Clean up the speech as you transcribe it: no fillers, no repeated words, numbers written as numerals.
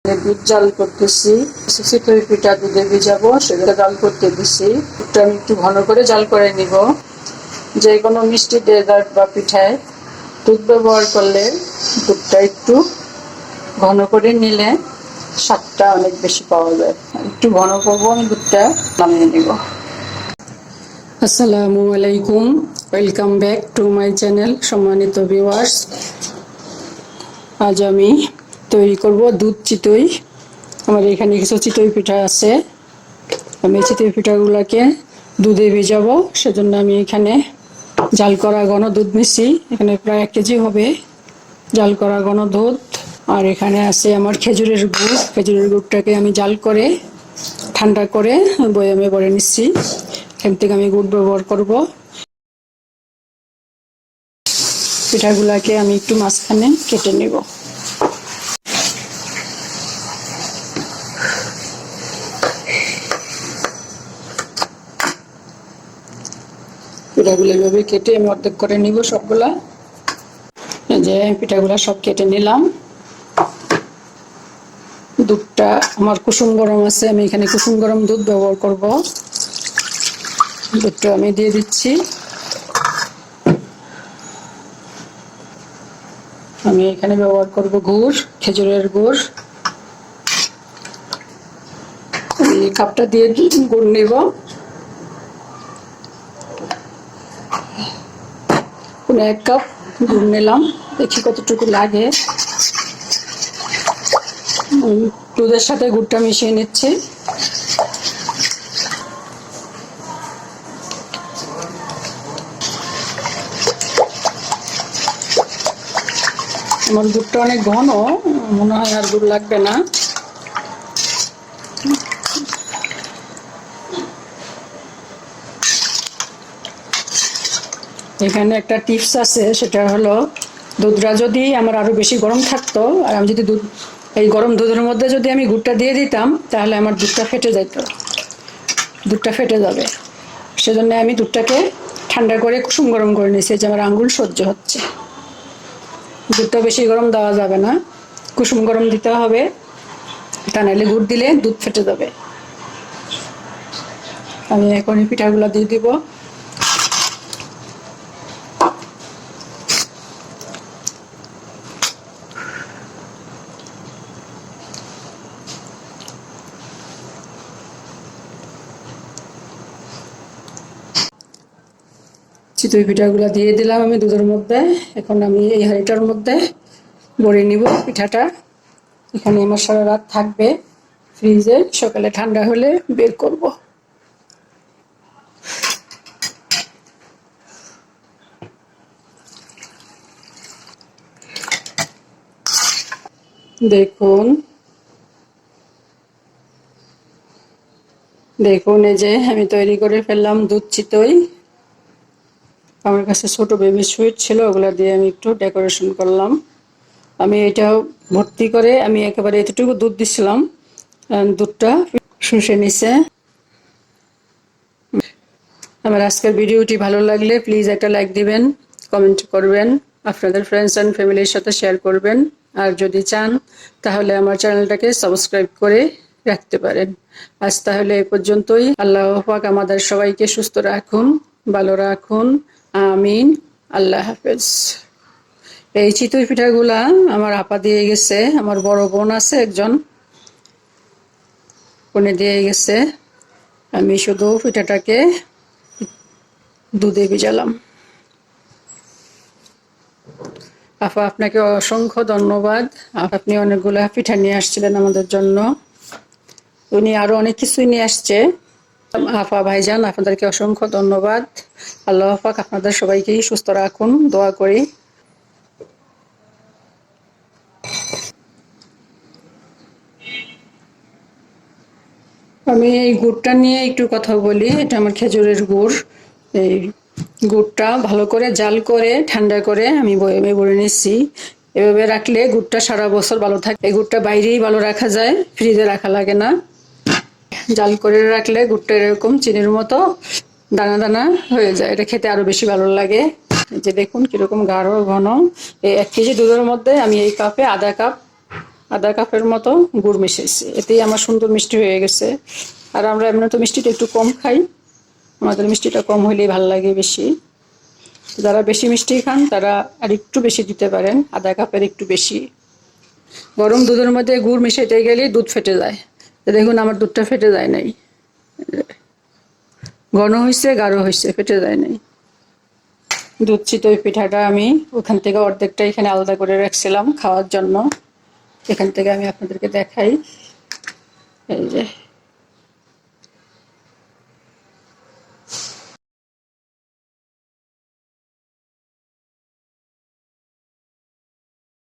দুধ জাল করতেছি। চিতই পিঠা দুধে ভিজাবো, সেটা জাল করতে দিছি। দুধটা আমি একটু ঘন করে জাল করে নিব। যে কোনো মিষ্টি ডেজার্ট বা পিঠায় দুধ ব্যবহার করলে দুধটা একটু ঘন করে নিলে স্বাদটা অনেক বেশি পাওয়া যায়। একটু ঘন করবো, আমি দুধটা নামিয়ে নিব। আসসালামু আলাইকুম, welcome back to my channel. সম্মানিত ভিউয়ার্স, আজ আমি তৈরি করব দুধ চিতই। আমার এখানে কিছু চিতই পিঠা আছে। আমি চিতই পিঠাগুলোকে দুধে ভিজাবো, সেজন্য আমি এখানে জাল করা ঘন দুধ নিচ্ছি। এখানে প্রায় 1 কেজি হবে জাল করা ঘন দুধ। আর এখানে আছে আমার খেজুরের গুড়। খেজুরের গুড়টাকে আমি জাল করে ঠান্ডা করে বয়ামে ভরে নিচ্ছি। এখান থেকে আমি গুড় ব্যবহার করব। পিঠাগুলাকে আমি একটু মাঝখানে কেটে নেব। পিঠাগুলো এভাবে কেটে আমি অর্ধেক করে নিব সবগুলা। এই যে পিঠাগুলা সব কেটে নিলাম। দুধটা আমার কুসুম গরম আছে, আমি এখানে কুসুম গরম দুধ ব্যবহার করব। দুধটা আমি দিয়ে দিচ্ছি। আমি এখানে ব্যবহার করব গুড়, খেজুরের গুড়। এই কাপটা দিয়ে গুড় নেব। 1 কাপ গুড় নিলাম, দেখি কতটুকু লাগে। দুধের সাথে গুড়টা মিশিয়ে নিচ্ছি। আমার দুধটা অনেক ঘন, মনে হয় আর গুড় লাগবে না। এখানে একটা টিপস আছে, সেটা হলো দুধটা যদি আমার আরো বেশি গরম থাকতো আর আমি যদি এই গরম দুধের মধ্যে যদি আমি গুড়টা দিয়ে দিতাম, তাহলে আমার দুধটা ফেটে যেত। দুধটা ফেটে যাবে, সেজন্য আমি দুধটাকে ঠান্ডা করে কুসুম গরম করে নিয়েছি, যে আমার আঙ্গুল সহ্য হচ্ছে। দুধটা বেশি গরম দেওয়া যাবে না, কুসুম গরম দিতে হবে, তা নাহলে গুড় দিলে দুধ ফেটে যাবে। আমি এখন এই পিঠাগুলো দিয়ে দিব। চিতই পিঠাগুলো দিয়ে দিলাম আমি দুধের মধ্যে। এখন আমি এই হাঁড়িটার মধ্যে ভরে নিব পিঠাটা। এখানে আমার সারা রাত থাকবে ফ্রিজে, সকালে ঠান্ডা হলে বের করব। দেখুন দেখুন, এই যে আমি তৈরি করে ফেললাম দুধ চিতই। আমার কাছে ছোট বেবি সুইট ছিল, ওগুলো দিয়ে আমি একটু ডেকোরেশন করলাম। আমি এটাও ভর্তি করে আমি একেবারে এতটুকু দুধ দিছিলাম, দুধটা শুষে নিছে। আমার আজকের ভিডিওটি ভালো লাগলে প্লিজ একটা লাইক দিবেন, কমেন্ট করবেন, আপনাদের ফ্রেন্ডস অ্যান্ড ফ্যামিলির সাথে শেয়ার করবেন। আর যদি চান তাহলে আমার চ্যানেলটাকে সাবস্ক্রাইব করে রাখতে পারেন। আজ তাহলে এ পর্যন্তই। আল্লাহ পাক আমাদের সবাইকে সুস্থ রাখুন, ভালো রাখুন, আমিন। আল্লাহ হাফেজ। এই চিতই পিঠাগুলা আমার আপা দিয়ে গেছে, আমার বড় বোন আছে একজন, কোনে দিয়ে গেছে। আমি শুধু পিঠাটাকে দুধে ভিজালাম। আপা, আপনাকে অসংখ্য ধন্যবাদ। আপনি অনেকগুলো পিঠা নিয়ে আসছিলেন আমাদের জন্য। উনি আরো অনেক কিছুই নিয়ে আসছে। আপা, ভাইজান, আপনাদেরকে অসংখ্য ধন্যবাদ। আল্লাহ পাক আপনাদের সবাইকেই সুস্থ রাখুন, দোয়া করি। আমি এই গুড়টা নিয়ে একটু কথা বলি। এটা আমার খেজুরের গুড়। এই গুড়টা ভালো করে জাল করে ঠান্ডা করে আমি বয়ামে ভরে নিচ্ছি। এভাবে রাখলে গুড়টা সারা বছর ভালো থাকে। এই গুড়টা বাইরেই ভালো রাখা যায়, ফ্রিজে রাখা লাগে না। জাল করে রাখলে গুড়টা এরকম চিনির মতো দানা দানা হয়ে যায়, এটা খেতে আরো বেশি ভালো লাগে। যে দেখুন কিরকম গাঢ় ঘন। এই 1 কেজি দুধের মধ্যে আমি এই কাপে আধা কাপ আধা কাপের মতো গুড় মিশাইছি, এতেই আমার সুন্দর মিষ্টি হয়ে গেছে। আর আমরা এমনি তো মিষ্টিটা একটু কম খাই, আমাদের মিষ্টিটা কম হইলেই ভালো লাগে বেশি। যারা বেশি মিষ্টি খান তারা আর একটু বেশি দিতে পারেন, আধা কাপের একটু বেশি। গরম দুধের মধ্যে গুড় মিশাইতে গেলেই দুধ ফেটে যায়। দেখুন আমার দুধটা ফেটে যায় নাই, ঘন হয়েছে, গাঢ় হয়েছে, ফেটে যায় নাই। দুধ চিতই পিঠাটা আমি ওখান থেকে অর্ধেকটা এখানে আলাদা করে রাখছিলাম খাওয়ার জন্য, এখান থেকে আমি আপনাদেরকে দেখাই। এই যে